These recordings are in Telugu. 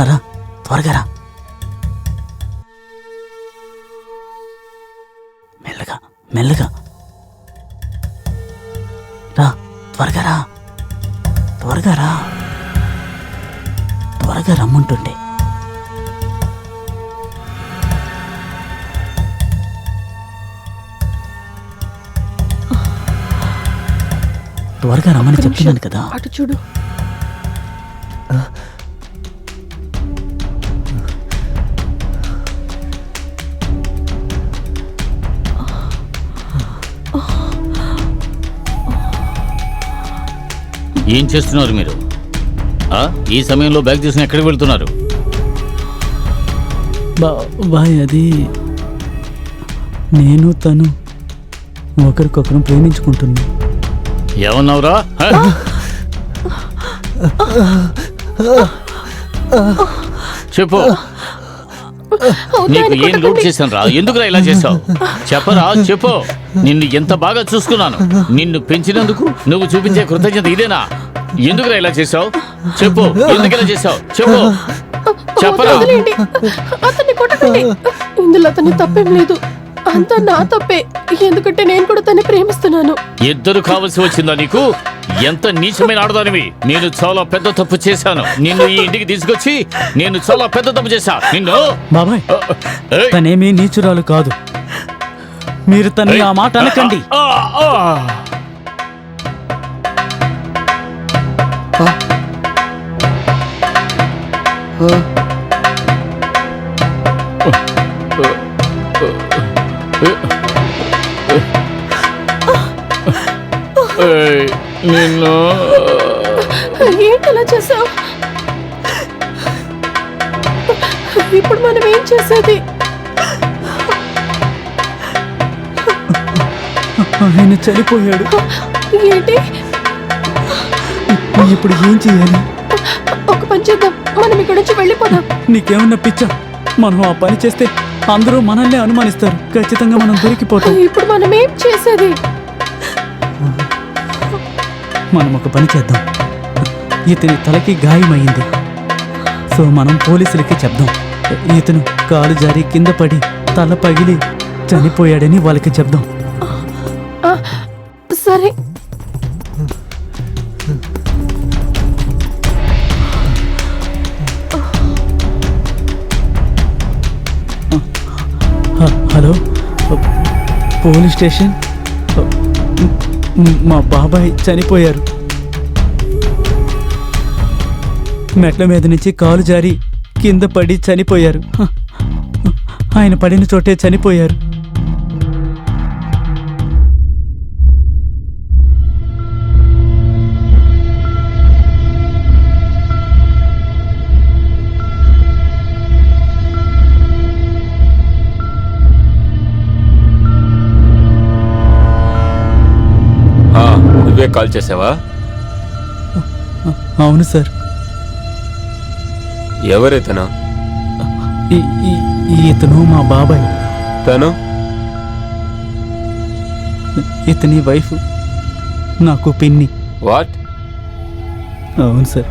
రా త్వరగా రా. మెల్లగా మెల్లగా రా, త్వరగా రా, త్వరగా రా, త్వరగా రమ్మంటుండే. త్వరగా రమ్మని చెప్తున్నాను కదా. అటు చూడు. ఏం చేస్తున్నారు మీరు? ఈ సమయంలో బ్యాగ్ తీసుకుని ఎక్కడికి వెళ్తున్నారు? బాయ్, అది నేను తను ఒకరికొకరు ప్రేమించుకుంటున్నా. ఏమన్నావురా? చెప్పు, నీకు ఏం లోడ్ చేశాను రా? ఎందుకురా ఇలా చేసావు? చెప్పరా, చెప్పు. నిన్ను ఎంత బాగా చూసుకున్నాను. నిన్ను పెంచినందుకు నువ్వు చూపించే కృతజ్ఞత ఇదేనా? ఎందుకురా ఇలా చేసావు? చెప్పు, ఎందుకు ఇలా చేసావు? చెప్పు, చెప్పరా. అతన్ని కొట్టకండి. ఇందులో అతన్ని తప్పేం లేదు, అంతా నా తప్పే. ఎందుకంటే నేను కూడా తన్ని ప్రేమిస్తున్నాను. ఇద్దరు కావలసి వచ్చిందా నీకు? ఎంత నీచమైన ఆడదానివి. నేను చాలా పెద్ద తప్పు చేశాను. నిన్ను ఈ ఇంటికి తీసుకొచ్చి నేను చాలా పెద్ద తప్పు చేశా. నిన్ను బాబాయ్, తనేమీ నీచురాలు కాదు. మీరు తన్ని ఆ మాట అనకండి. నిన్ను ఏంటలా చేసావు? ఇప్పుడు మనం ఏం చేసేది? ఆయన చనిపోయాడు. ఏంటి? ఇప్పుడు ఏం చేయాలి? ఒక పని చేద్దాం, మనం ఇక్కడి నుంచి వెళ్ళిపోదాం. నీకేమన్నా పిచ్చా? మనం ఆ పని చేస్తే అందరూ మనల్ని అనుమానిస్తారు. ఖచ్చితంగా మనం దొరికిపోతాం. ఇప్పుడు మనం ఏం చేసేది? మనం ఒక పని చేద్దాం. ఇతని తలకి గాయమైంది, సో మనం పోలీసులకి చెప్దాం. ఇతను కాలు జారి కింద పడి తల పగిలి చనిపోయాడని వాళ్ళకి చెప్దాం. సరే. Hello, police station. మా బాబాయ్ చనిపోయారు. మెట్ల మీద నుంచి కాలు జారి కింద పడి చనిపోయారు. ఆయన పడిన చోటే చనిపోయారు. నువ్వే కాల్ చేసావా? అవును సార్. ఎవరితను? ఇతను మా బాబాయ్. తను ఇతని వైఫ్, నాకు పిన్ని. వాట్? అవును సార్.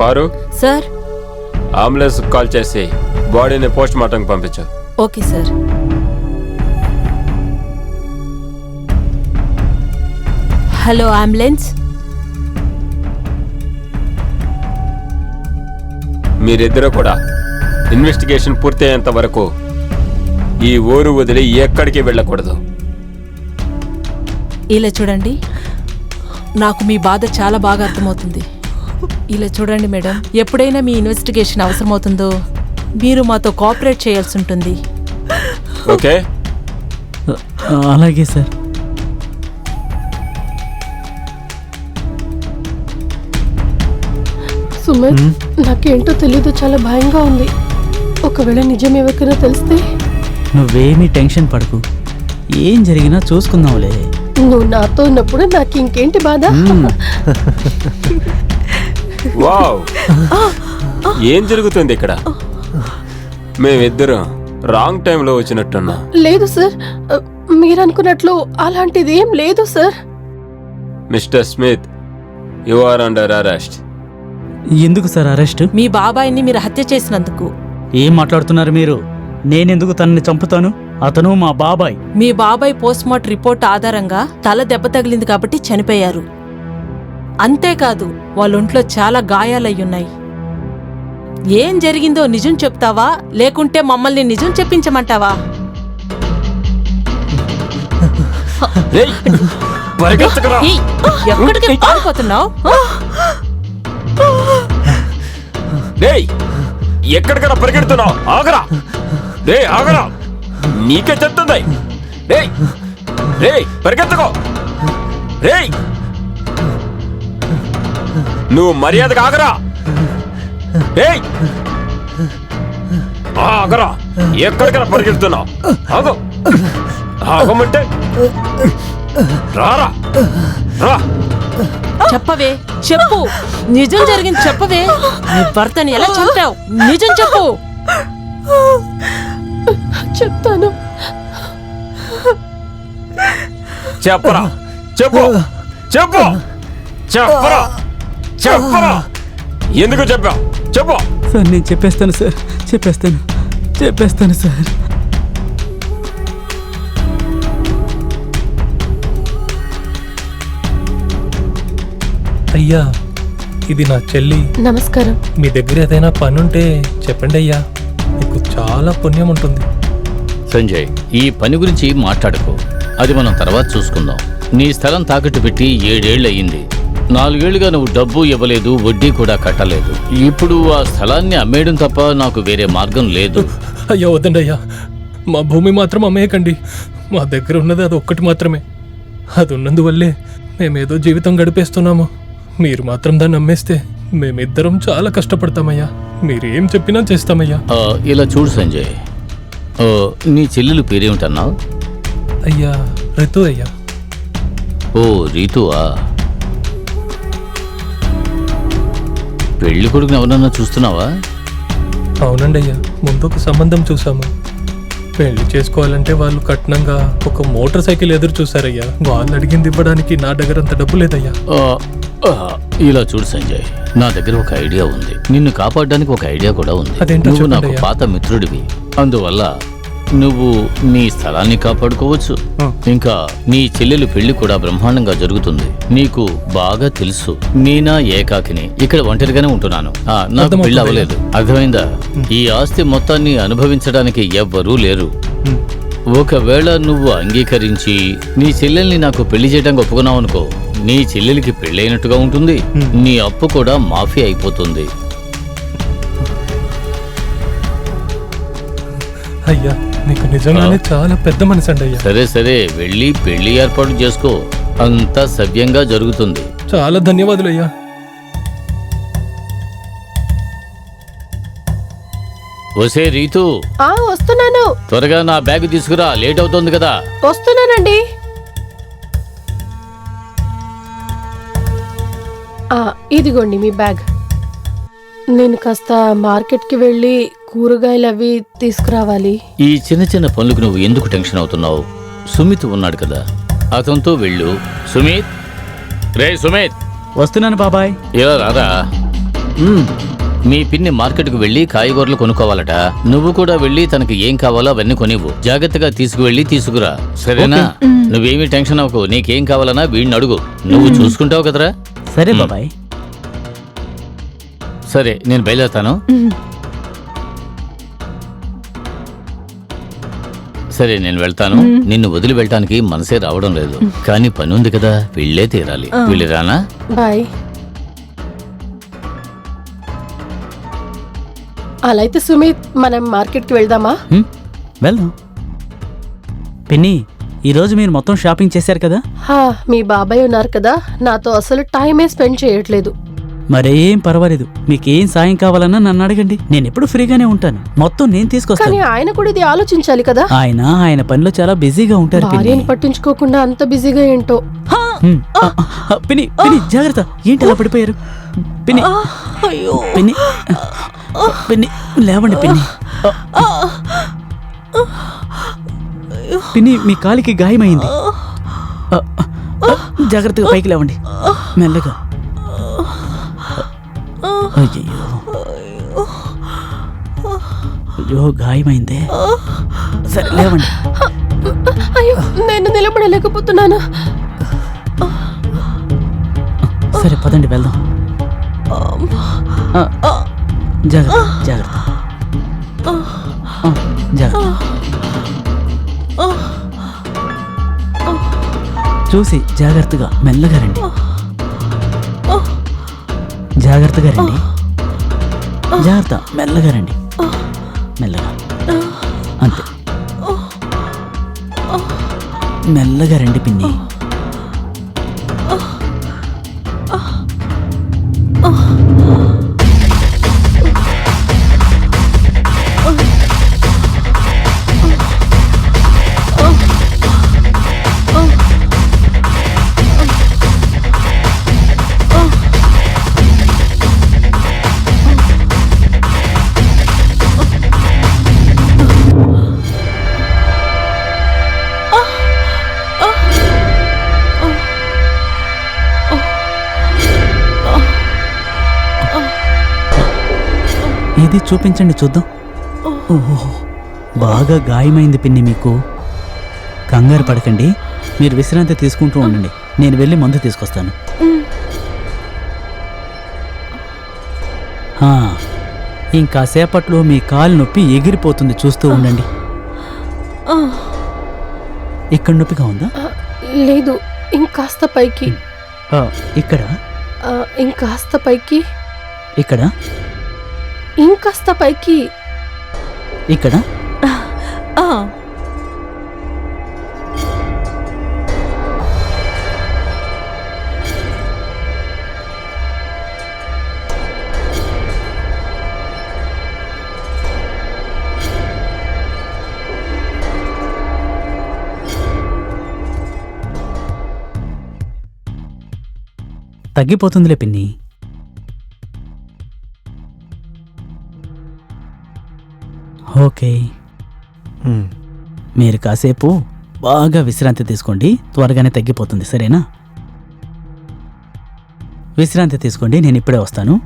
పారు సార్, అంబులెన్స్ కాల్ చేసి బాడీని పోస్ట్ మార్టంకి పంపించు. Okay sir. Hello ambulance. మీరిద్దరూ కూడా ఇన్వెస్టిగేషన్ పూర్తయ్యేంత వరకు ఈ ఊరు వదిలి ఎక్కడికి వెళ్ళకూడదు. ఇలా చూడండి, నాకు మీ బాధ చాలా బాగా అర్థమవుతుంది. ఇలా చూడండి మేడం, ఎప్పుడైనా మీ ఇన్వెస్టిగేషన్ అవసరమవుతుందో మీరు మాతో కోఆపరేట్ చేయాల్సి ఉంటుంది. ఓకే? అలాగే సార్. సుమిత్, నాకేంటో తెలీదు, చాలా భయంగా ఉంది. ఒకవేళ నిజం ఎవరికైనా తెలిస్తే? నువ్వేమీ టెన్షన్ పడకు, ఏం జరిగినా చూసుకుందాంలే. నువ్వు నాతో ఉన్నప్పుడు నాకు ఇంకేంటి బాధ? వావ్, ఏం జరుగుతుంది ఇక్కడ? మేమిద్దరం రాంగ్ టైంలో వచ్చినట్టున్నా. లేదు సార్, మీరు అనుకున్నట్లు అలాంటిది ఏం లేదు sir. Mister Smith, you are under arrest. ఎందుకు సార్ అరెస్ట్? మీ బాబాయిని మీరు హత్య చేసినందుకు. ఏం మాట్లాడుతున్నారు మీరు? నేనెందుకు తనని చంపుతాను? అతను మా బాబాయ్. మీ బాబాయ్ పోస్ట్మార్టం రిపోర్ట్ ఆధారంగా తల దెబ్బ తగిలింది కాబట్టి చనిపోయారు. అంతేకాదు వాళ్ళ ఒంట్లో చాలా గాయాలయ్యున్నాయి. ఏం జరిగిందో నిజం చెప్తావా లేకుంటే మమ్మల్ని నిజం చెప్పించమంటావా? రేయ్, పరిగెత్తకురా. ఏయ్, ఎక్కడికి పారిపోతున్నావ్? రేయ్, ఎక్కడికరా పరిగెడుతున్నావు? ఆగరా. రే ఆగరా, నీకే చెప్తుంది. రేయ్ రేయ్ పరిగెత్తకో. రేయ్, నువ్వు మర్యాదగా ఆగరా. రేయ్ ఆగరా, ఎక్కడికరా పరిగెడుతున్నావు? ఆగు. ఆగమంటే రారా. రా. చెప్పవే, చెప్పు. నిజం జరిగింది చెప్పవే. నీ భర్తని ఎలా చంపావు? నిజం చెప్పు. చెప్తాను. చెప్పరా, చెప్పు. చెప్పు. చెప్పరా, చెప్పరా. ఎందుకు చెప్పావు? చెప్పు. సార్ నేను చెప్పేస్తాను సార్, చెప్పేస్తాను సార్. అయ్యా, ఇది నా చెల్లి. నమస్కారం. మీ దగ్గర ఏదైనా పనుంటే చెప్పండి అయ్యా, మీకు చాలా పుణ్యం ఉంటుంది. సంజయ్, ఈ పని గురించి మాట్లాడకు. అది మనం తర్వాత చూసుకుందాం. నీ స్థలం తాకట్టు పెట్టి 7 ఏళ్ళు అయ్యింది. 4 ఏళ్లుగా నువ్వు డబ్బు ఇవ్వలేదు, వడ్డీ కూడా కట్టలేదు. ఇప్పుడు ఆ స్థలాన్ని అమ్మేయడం తప్ప నాకు వేరే మార్గం లేదు. అయ్యా వద్దండి అయ్యా, మా భూమి మాత్రం అమ్మేయకండి. మా దగ్గర ఉన్నది అది ఒక్కటి మాత్రమే. అది ఉన్నందువల్లే మేమేదో జీవితం గడిపేస్తున్నాము. మీరు మాత్రం దాన్ని అమ్మేస్తే మేమిద్దరం చాలా కష్టపడతామయ్యా. మీరేం చెప్పినా చేస్తామయ్యా. ఇలా చూడు సంజయ్, నీ చెల్లెలు పేరేమిటన్నావు? అయ్యా రితు అయ్యా. ఓ రీతువా? పెళ్లి కొడుకుని ఎవరన్నా చూస్తున్నావా? అవునండి అయ్యా, ముందొక సంబంధం చూసాము. పెళ్లి చేసుకోవాలంటే వాళ్ళు కట్నంగా ఒక మోటార్ సైకిల్ ఎదురు చూసారయ్యా. వాళ్ళు అడిగింది ఇవ్వడానికి నా దగ్గర అంత డబ్బు లేదయ్యా. ఇలా చూడు సంజయ్, నా దగ్గర ఒక ఐడియా ఉంది. నిన్ను కాపాడడానికి ఒక ఐడియా కూడా ఉంది. అదేంటో నువ్వు చెప్పండి నాకు అయ్యా. పాత మిత్రుడివి, అందువల్ల నువ్వు నీ స్థలాన్ని కాపాడుకోవచ్చు. ఇంకా నీ చెల్లెలు పెళ్లి కూడా బ్రహ్మాండంగా జరుగుతుంది. నీకు బాగా తెలుసు, నేనా ఏకాకిని ఇక్కడ ఒంటరిగానే ఉంటున్నాను. నాకు పెళ్లి అవ్వలేదు, అర్థమైందా? ఈ ఆస్తి మొత్తాన్ని అనుభవించడానికి ఎవ్వరూ లేరు. ఒకవేళ నువ్వు అంగీకరించి నీ చెల్లెల్ని నాకు పెళ్లి చేయడానికి ఒప్పుకున్నావు అనుకో, నీ చెల్లెలికి పెళ్ళైనట్టుగా ఉంటుంది, నీ అప్పు కూడా మాఫీ అయిపోతుంది. అయ్యా నీకు నిజంగానే చాలా పెద్ద మనసు అండి అయ్యా. సరే సరే, వెళ్ళి పెళ్లి ఏర్పాటు చేసుకో, అంతా సవ్యంగా జరుగుతుంది. చాలా ధన్యవాదులు అయ్యా. వసే రీతు, వస్తున్నాను. త్వరగా నా బ్యాగ్ తీసుకురా, లేట్ అవుతుంది కదా. వస్తున్నానండి. ఇదిగోండి మీ బ్యాగ్. నేను కాస్త మార్కెట్కి వెళ్ళి కూరగాయలు అవి తీసుకురావాలి. ఈ చిన్న చిన్న పనులకు నువ్వు ఎందుకు టెన్షన్ అవుతున్నావు? సుమిత్ ఉన్నాడు కదా, అతనితో వెళ్ళు. సుమిత్, రే సుమిత్. వస్తున్నాను బాబాయ్. ఇలా రారా. మీ పిన్ని మార్కెట్కు వెళ్ళి కాయగూరలు కొనుక్కోవాలట. నువ్వు కూడా వెళ్ళి తనకి ఏం కావాలో అవన్నీ కొనివ్వు. జాగ్రత్తగా తీసుకువెళ్ళి తీసుకురా, సరేనా? నువ్వేమీ టెన్షన్ అవ్వకు. నీకేం కావాలన్నా వీడిని అడుగు, నువ్వు చూసుకుంటావు కదరా. సరే బాబాయ్. సరే, నేను బయలుదేరుతాను. సరే, నేను వెళ్తాను. నిన్ను వదిలి వెళ్ళటానికి మనసే రావడం లేదు, కానీ పని ఉంది కదా, వెళ్ళే తీరాలి. వెళ్ళిరానా? బాయ్. అలా అయితే సుమిత్, మనం మార్కెట్కి వెళ్దామా? వెళ్దాం. పిన్ని, ఈరోజు మీరు మొత్తం షాపింగ్ చేశారు కదా? మీ బాబాయ్ ఉన్నారు కదా, నాతో అసలు టైమే స్పెండ్ చేయట్లేదు. మరేం పర్వాలేదు, మీకేం సాయం కావాలన్నా నన్ను అడగండి, నేను ఎప్పుడు ఫ్రీగానే ఉంటాను. మొత్తం నేను కానీ తీసుకొస్తాను. ఆయన కూడా ఇది ఆలోచించాలి కదా. ఆయన పనిలో చాలా బిజీగా ఉంటారు పిన్ని. భార్యను పట్టించుకోకుండా అంత బిజీగా ఏంటో. పిన్ని, జాగ్రత్త. ఏంటి అలా పడిపోయారు? పిన్ని, పిన్ని, పిన్ని, లేవండి పిన్ని. పిన్ని, మీ కాలికి గాయమైంది. జాగ్రత్తగా పైకి లేవండి, మెల్లగా. అయ్యో అయ్యో గాయమైందే. సరే లేవండి. అయ్యో నేను నిలబడలేకపోతున్నాను. సరే పదండి వెళ్దాం. జాగ్రత్త జాగ్రత్త జాగ్రత్త. చూసి జాగ్రత్తగా మెల్లగా రండి. జాగ్రత్తగా రండి. జాగ్రత్త మెల్లగా రండి. మెల్లగా అంతే. మెల్లగా రండి పిన్ని. ఇది చూపించండి చూద్దాం. ఓహో బాగా గాయమైంది పిన్ని మీకు. కంగారు పడకండి, మీరు విశ్రాంతి తీసుకుంటూ ఉండండి. నేను వెళ్ళి మందు తీసుకొస్తాను. ఇంకాసేపట్లో మీ కాలు నొప్పి ఎగిరిపోతుంది, చూస్తూ ఉండండి. ఇక్కడ నొప్పిగా ఉందా? లేదు, ఇంకాస్త పైకి. ఇక్కడ ఇంకాస్త పైకి. ఇక్కడ ఇంకాస్త పైకి. ఇక్కడ తగ్గిపోతుందిలే పిన్ని. ఓకే, మీరు కాసేపు బాగా విశ్రాంతి తీసుకోండి, త్వరగానే తగ్గిపోతుంది. సరేనా? విశ్రాంతి తీసుకోండి, నేను ఇప్పుడే వస్తాను.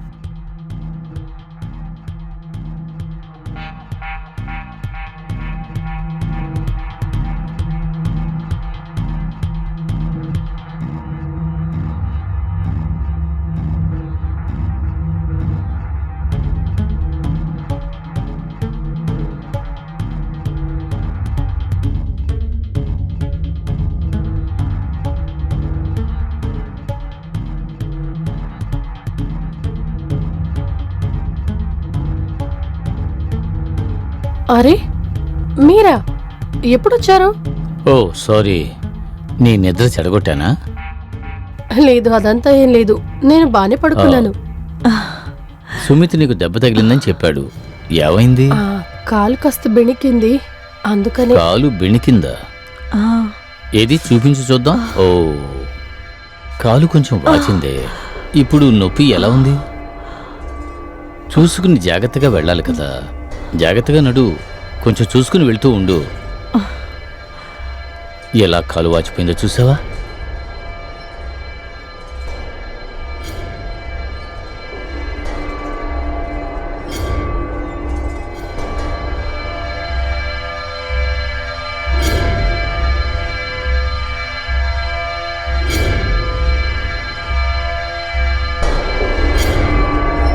అరే మీరా ఎప్పుడొచ్చారు? ఓ సారీ, నీ నిద్ర చెడగొట్టానా? లేదు, అదంతా ఏం లేదు, నేను బానే పడుకున్నాను. సుమిత్ నీకు దెబ్బ తగిలిందని చెప్పాడు. ఏమైంది? కాలు కాస్త బెణికింది, అందుకని. కాలు బెణికిందా? ఏది చూపించి చూద్దాం. ఓ, కాలు కొంచెం వాచిందే. ఇప్పుడు నొప్పి ఎలా ఉంది? చూసుకుని జాగ్రత్తగా వెళ్ళాలి కదా. జాగ్రత్తగా నడు, కొంచెం చూసుకుని వెళ్తూ ఉండు. ఎలా కాలు వాచిపోయిందో చూసావా?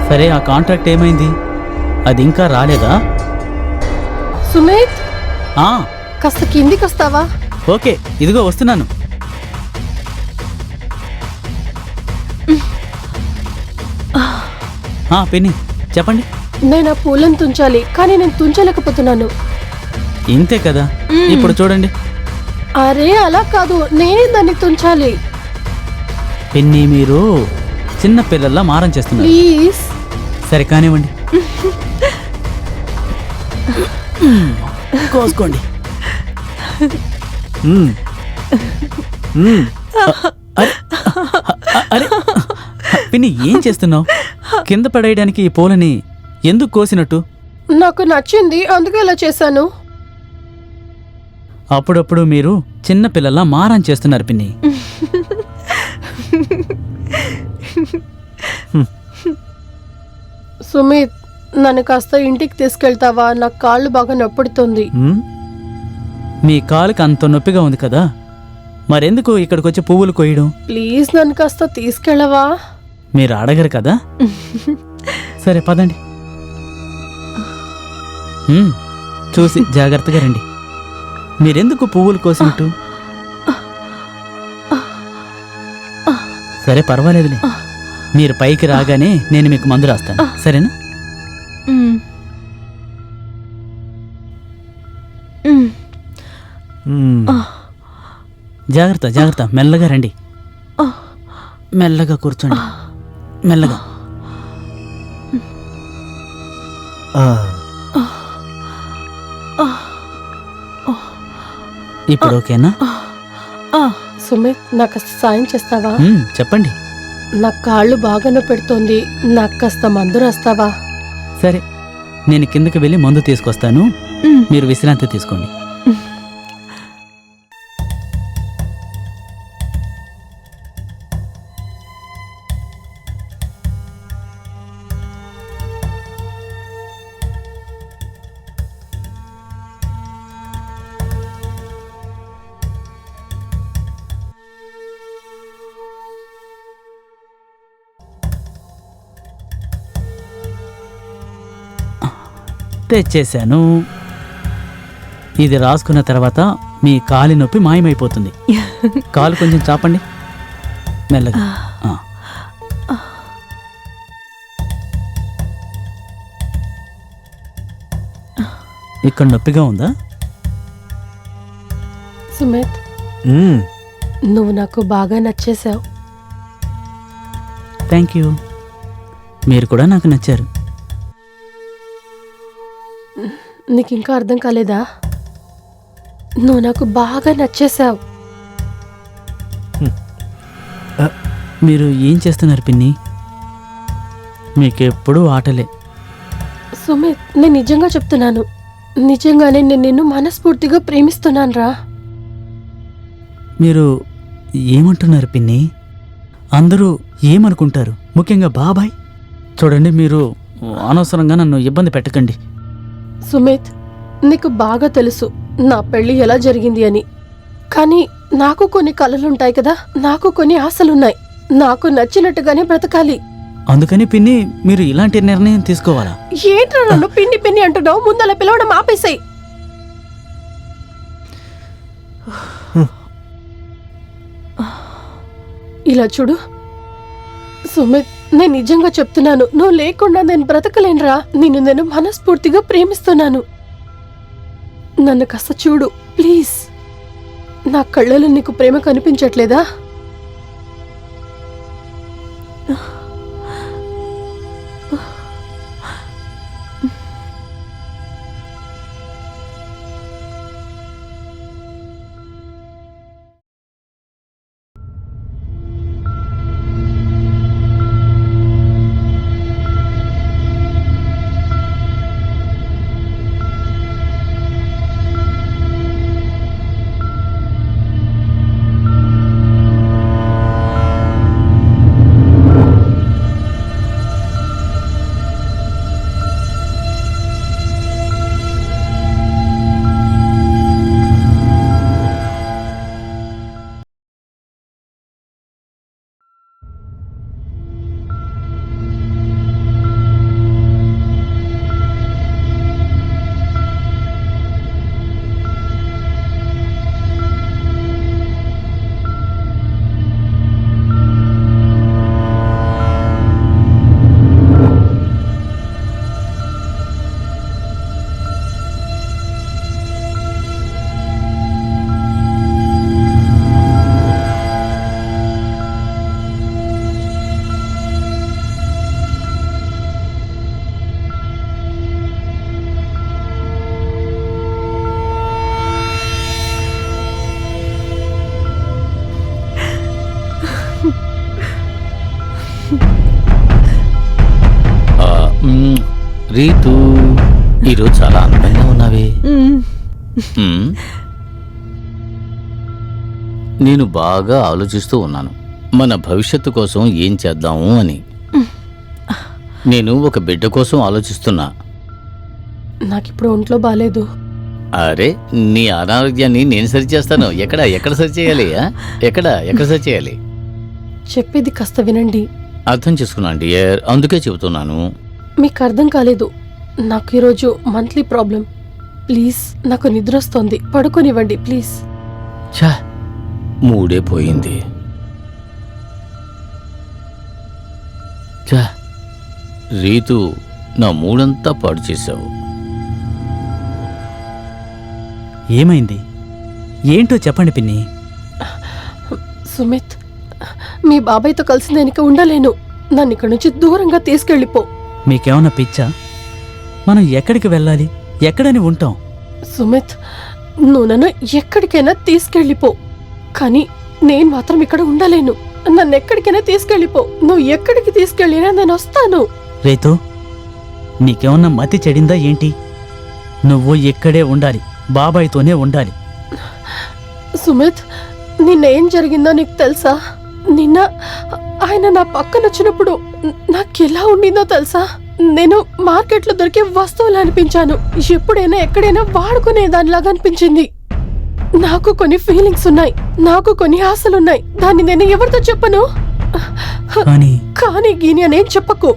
సరే, ఆ కాంట్రాక్ట్ ఏమైంది? అది ఇంకా రాలేదా? సుమిత్, కాస్త కిందికి వస్తావా? ఓకే, ఇదిగో వస్తున్నాను. పిన్ని చెప్పండి. నేను ఆ పూలను తుంచాలి, కానీ నేను తుంచలేకపోతున్నాను. ఇంతే కదా, ఇప్పుడు చూడండి. అరే అలా కాదు, నేనే దాన్ని తుంచాలి. పిన్ని, మీరు చిన్న పిల్లల్లా మారం చేస్తున్నారు. ప్లీజ్. సరే కానివ్వండి. కోసుకోండి. అరే పిన్ని, ఏం చేస్తున్నావు? కింద పడేయడానికి ఈ పూలని ఎందుకు కోసినట్టు? నాకు నచ్చింది, అందుకే ఇలా చేశాను. అప్పుడప్పుడు మీరు చిన్న పిల్లల్లా మారం చేస్తున్నారు పిన్ని. సుమిత్, నన్ను కాస్త ఇంటికి తీసుకెళ్తావా? నాకు కాళ్ళు బాగా నొప్పుడుతుంది. ఉమ్? మీ కాలుకి అంత నొప్పిగా ఉంది కదా, మరెందుకు ఇక్కడికి వచ్చి పువ్వులు కొయ్యడం? ప్లీజ్ నన్ను కాస్త తీసుకెళ్ళవా? మీరు అడగరు కదా. సరే పదండి. చూసి జాగ్రత్తగా రండి. మీరెందుకు పువ్వులు కోసినట్టు? సరే పర్వాలేదులే, మీరు పైకి రాగానే నేను మీకు మందు రాస్తాను, సరేనా? జాగ్రత్త జాగ్రత్త, మెల్లగా రండి. మెల్లగా కూర్చోండి, మెల్లగా. ఇప్పుడు ఓకేనా? సుమిత్, నాకు కాస్త సాయం చేస్తావా? చెప్పండి. నా కాళ్ళు బాగా నొప్పెడుతోంది, నాకు కాస్త మందు రాస్తావా? సరే, నేను కిందకి వెళ్ళి మందు తీసుకొస్తాను, మీరు విశ్రాంతి తీసుకోండి. తెచ్చేశాను. ఇది రాసుకున్న తర్వాత మీ కాలి నొప్పి మాయమైపోతుంది. కాలు కొంచెం చాపండి, మెల్లగా. ఇక్కడ నొప్పిగా ఉందా? సుమిత్, నువ్వు నాకు బాగా నచ్చేసావు. Thank you. మీరు కూడా నాకు నచ్చారు. నీకు ఇంకా అర్థం కాలేదా? నువ్వు నాకు బాగా నచ్చేసావు. మీరు ఏం చేస్తున్నారు పిన్ని? మీకెప్పుడు ఆటలే. సుమిత్, నేను నిజంగా చెప్తున్నాను, నిజంగానే నేను నిన్ను మనస్ఫూర్తిగా ప్రేమిస్తున్నాను రా. మీరు ఏమంటున్నారు పిన్ని? అందరూ ఏమనుకుంటారు, ముఖ్యంగా బాబాయ్? చూడండి, మీరు అనవసరంగా నన్ను ఇబ్బంది పెట్టకండి. సుమిత్, నీకు బాగా తెలుసు నా పెళ్లి ఎలా జరిగింది అని. కానీ నాకు కొన్ని కలలుంటాయి కదా, నాకు కొన్ని ఆశలున్నాయి. నాకు నచ్చినట్టుగానే బ్రతకాలి. అందుకని పిన్ని మీరు ఇలాంటి నిర్ణయం తీసుకోవాలా? ఏంట్రా నన్ను పిన్ని పిన్ని అంటున్నావు? ముందల పిలవడం ఆపేసాయి. ఇలా చూడు సుమిత్, నేను నిజంగా చెప్తున్నాను, నువ్వు లేకుండా నేను బ్రతకలేనురా. నేను మనస్ఫూర్తిగా ప్రేమిస్తున్నాను. నన్ను కాస్త చూడు ప్లీజ్. నా కళ్ళలో నీకు ప్రేమ కనిపించట్లేదా? రీతు, ఈరోజు చాలా అందంగా ఉన్నావే. నేను బాగా ఆలోచిస్తూ ఉన్నాను మన భవిష్యత్తు కోసం ఏం చేద్దాము అని. నేను ఒక బిడ్డ కోసం ఆలోచిస్తున్నా. నాకిప్పుడు ఒంట్లో బాలేదు. అరే, నీ అనారోగ్యాన్ని నేను సరిచేస్తాను. ఎక్కడ సరిచేయాలి? ఎక్కడ సరిచేయాలి? చెప్పేది కాస్త వినండి. అర్థం చేసుకున్నాను డియర్, అందుకే చెబుతున్నాను. మీకు అర్థం కాలేదు. నాకు ఈరోజు మంత్లీ ప్రాబ్లం. ప్లీజ్, నాకు నిద్ర వస్తోంది, పడుకోనివ్వండి ప్లీజ్. ఛా, మూడే పోయింది. ఛా, రీతు, నా మూడంతా పాడు చేశావు. ఏమైంది? ఏంటో చెప్పండి పిన్ని. సుమిత్, మీ బాబాయ్తో కలిసి నేను ఇక ఉండలేను. నన్ను ఇక్కడి నుంచి దూరంగా తీసుకెళ్ళిపో. మీకేమన్నా పిచ్చా? మనం ఎక్కడికి వెళ్ళాలి? ఎక్కడని ఉంటాం? సుమిత్, నువ్వు నన్ను ఎక్కడికైనా తీసుకెళ్ళిపో, కానీ నేను మాత్రం ఇక్కడ ఉండలేను. నన్ను ఎక్కడికైనా తీసుకెళ్ళిపో. నువ్వు ఎక్కడికి తీసుకెళ్ళినా నేను వస్తాను. రేతు, నీకేమన్నా మతి చెడిందా ఏంటి? నువ్వు ఇక్కడే ఉండాలి, బాబాయ్తోనే ఉండాలి. సుమిత్, నిన్నేం జరిగిందో నీకు తెలుసా? నిన్న ఆయన నా పక్కన వచ్చినప్పుడు నాకెలా ఉండిందో తెలుసా? నేను మార్కెట్లో దొరికే వస్తువులు అనిపించాను. ఎప్పుడైనా ఎక్కడైనా వాడుకునే దానిలాగా అనిపించింది. నాకు కొన్ని ఫీలింగ్స్ ఉన్నాయి, నాకు కొన్ని ఆశలున్నాయి. దాన్ని నేను ఎవరితో చెప్పను. కానీ గీని అనేం చెప్పకు.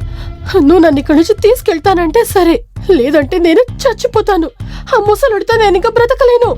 నువ్వు నన్ను ఇక్కడి నుంచి తీసుకెళ్తానంటే సరే, లేదంటే నేను చచ్చిపోతాను. ఆ ముసలుడితో నేను ఇంకా బ్రతకలేను.